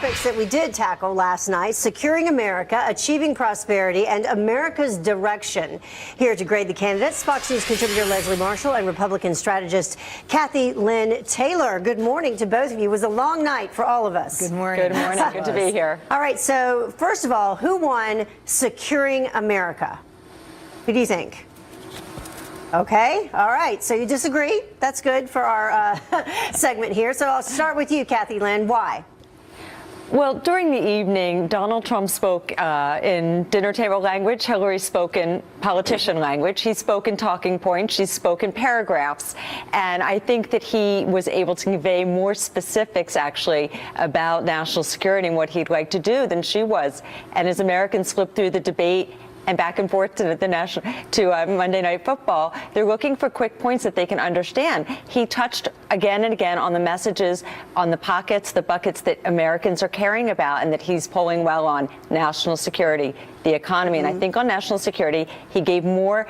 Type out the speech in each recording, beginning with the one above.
topics that we did tackle last night: securing America, achieving prosperity, and America's direction. Here to grade the candidates, Fox News contributor Leslie Marshall and Republican strategist Kathy Lynn Taylor. Good morning to both of you. It was a long night for all of us. Good morning. Good morning. Good to be here. All right, so first of all, who won Securing America? Who do you think? Okay, all right, so you disagree. That's good for our segment here. So I'll start with you, Kathy Lynn. Why? Well, during the evening, Donald Trump spoke in dinner table language. Hillary spoke in politician language. He spoke in talking points. She spoke in paragraphs. And I think that he was able to convey more specifics, actually, about national security and what he'd like to do than she was. And as Americans flip through the debate and back and forth to Monday Night Football, they're looking for quick points that they can understand. He touched again and again on the messages, on the pockets, the buckets that Americans are caring about, and that he's polling well on: national security, the economy. And I think on national security, he gave more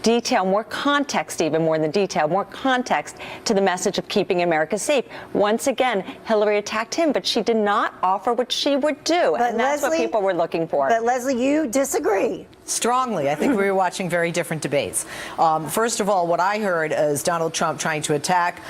detail, more context, even more than detail, more context to the message of keeping America safe. Once again, Hillary attacked him, but she did not offer what she would do. But and that's what people were looking for. But Leslie, you disagree. Strongly. I think we were watching very different debates. First of all, what I heard is Donald Trump trying to attack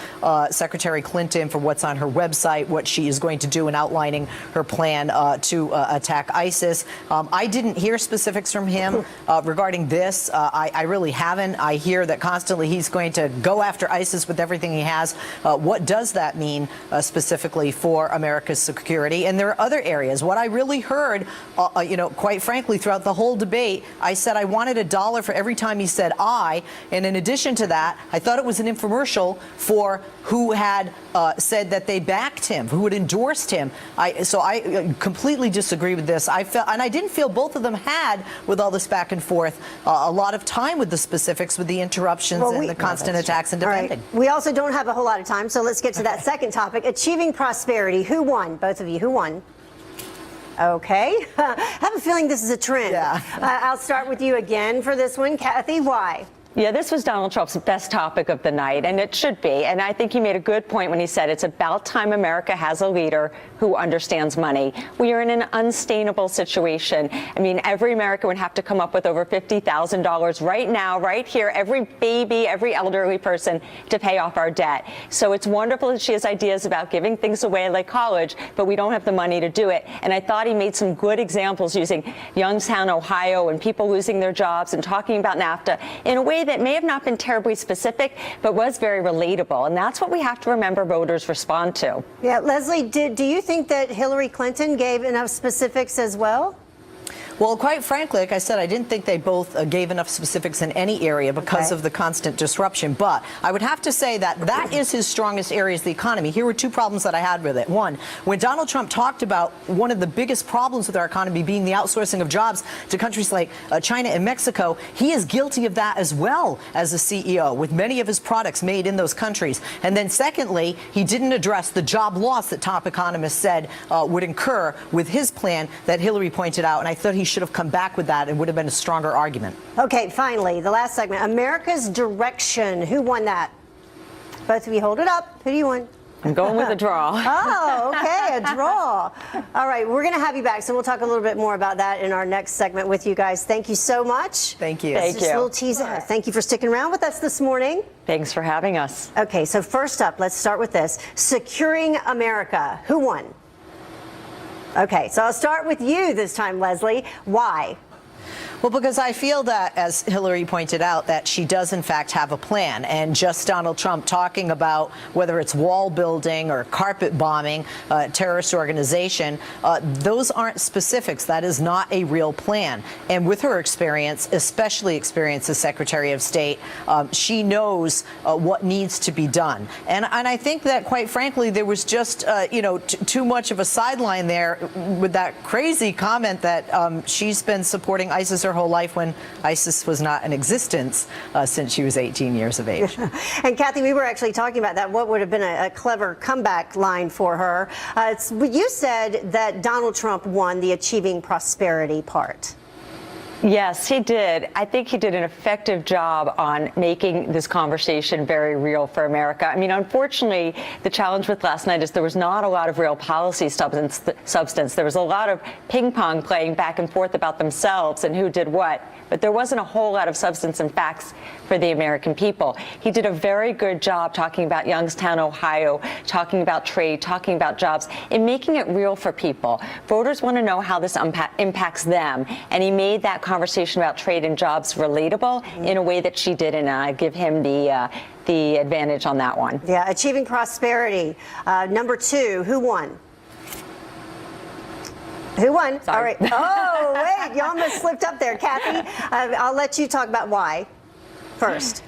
Secretary Clinton for what's on her website, what she is going to do, and outlining her plan to attack ISIS. I didn't hear specifics from him regarding this. I really haven't. I hear that constantly he's going to go after ISIS with everything he has. What does that mean specifically for America's security? And there are other areas. What I really heard, quite frankly, throughout the whole debate, I said I wanted $1 for every time he said "I," and in addition to that, I thought it was an infomercial for who had said that they backed him, who had endorsed him. So I completely disagree with this. I felt, and I didn't feel both of them had, with all this back and forth, a lot of time with the specifics, with the interruptions and the constant attacks and defending. Right. We also don't have a whole lot of time, so let's get to that second topic: achieving prosperity. Who won? Both of you. Who won? Okay. I have a feeling this is a trend. Yeah. I'll start with you again for this one. Kathy, why? Yeah, this was Donald Trump's best topic of the night, and it should be. And I think he made a good point when he said it's about time America has a leader who understands money. We are in an unsustainable situation. I mean, every American would have to come up with over $50,000 right now, right here, every baby, every elderly person, to pay off our debt. So it's wonderful that she has ideas about giving things away like college, but we don't have the money to do it. And I thought he made some good examples using Youngstown, Ohio, and people losing their jobs, and talking about NAFTA in a way that may have not been terribly specific, but was very relatable. And that's what we have to remember voters respond to. Yeah, Leslie, do you think that Hillary Clinton gave enough specifics as well? Well, quite frankly, like I said, I didn't think they both gave enough specifics in any area because of the constant disruption. But I would have to say that that is his strongest area, is the economy. Here were two problems that I had with it. One, when Donald Trump talked about one of the biggest problems with our economy being the outsourcing of jobs to countries like China and Mexico, he is guilty of that as well as a CEO, with many of his products made in those countries. And then secondly, he didn't address the job loss that top economists said would incur with his plan that Hillary pointed out. And I thought he should have come back with that and would have been a stronger argument. Okay, finally, the last segment: America's direction. Who won that? Both of you hold it up. Who do you want? I'm going with a draw. Oh, okay, a draw. All right, we're going to have you back, so we'll talk a little bit more about that in our next segment with you guys. Thank you so much. Thank you. Thank you. Just a little teaser. Thank you for sticking around with us this morning. Thanks for having us. Okay, so first up, let's start with this: Securing America. Who won? Okay, so I'll start with you this time, Leslie. Why? Well, because I feel that, as Hillary pointed out, that she does, in fact, have a plan. And just Donald Trump talking about whether it's wall building or carpet bombing, terrorist organization, those aren't specifics. That is not a real plan. And with her experience, especially experience as Secretary of State, she knows what needs to be done. And I think that, quite frankly, there was just, too much of a sideline there with that crazy comment that she's been supporting ISIS her whole life when ISIS was not in existence since she was 18 years of age. And Kathy, we were actually talking about that. What would have been a clever comeback line for her? You said that Donald Trump won the achieving prosperity part. Yes, he did. I think he did an effective job on making this conversation very real for America. I mean, unfortunately, the challenge with last night is there was not a lot of real policy substance. There was a lot of ping pong playing back and forth about themselves and who did what, but there wasn't a whole lot of substance and facts for the American people. He did a very good job talking about Youngstown, Ohio, talking about trade, talking about jobs, and making it real for people. Voters want to know how this impacts them, and he made that conversation about trade and jobs relatable in a way that she did, and I give him the advantage on that one. Yeah, achieving prosperity. Number 2, who won? Who won? Sorry. All right. Oh, wait, you almost slipped up there, Kathy. I'll let you talk about why first.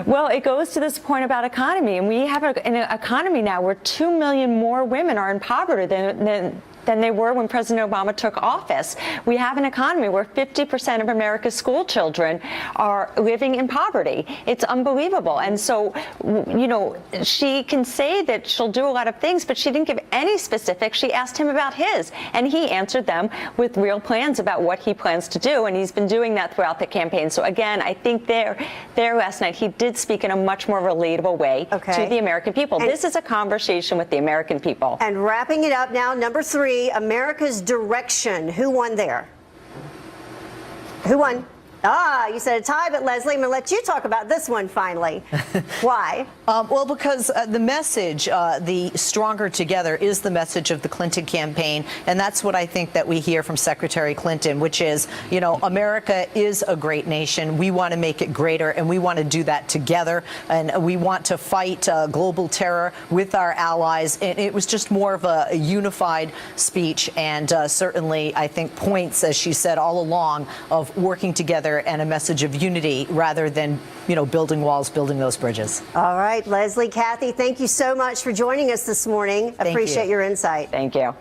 Well, it goes to this point about economy, and we have an economy now where 2 million more women are in poverty than they were when President Obama took office. We have an economy where 50% of America's school children are living in poverty. It's unbelievable. And so, you know, she can say that she'll do a lot of things, but she didn't give any specifics. She asked him about his, and he answered them with real plans about what he plans to do, and he's been doing that throughout the campaign. So again, I think there last night, he did speak in a much more relatable way to the American people. And this is a conversation with the American people. And wrapping it up now, number 3, America's direction. Who won there? Who won? Ah, you said a tie, but Leslie, I'm going to let you talk about this one finally. Why? Well, because the message, the stronger together, is the message of the Clinton campaign. And that's what I think that we hear from Secretary Clinton, which is, you know, America is a great nation. We want to make it greater, and we want to do that together. And we want to fight global terror with our allies. And it was just more of a unified speech, and certainly, I think, points, as she said all along, of working together and a message of unity rather than, you know, building walls, building those bridges. All right, Leslie, Kathy, thank you so much for joining us this morning. Appreciate your insight. Thank you.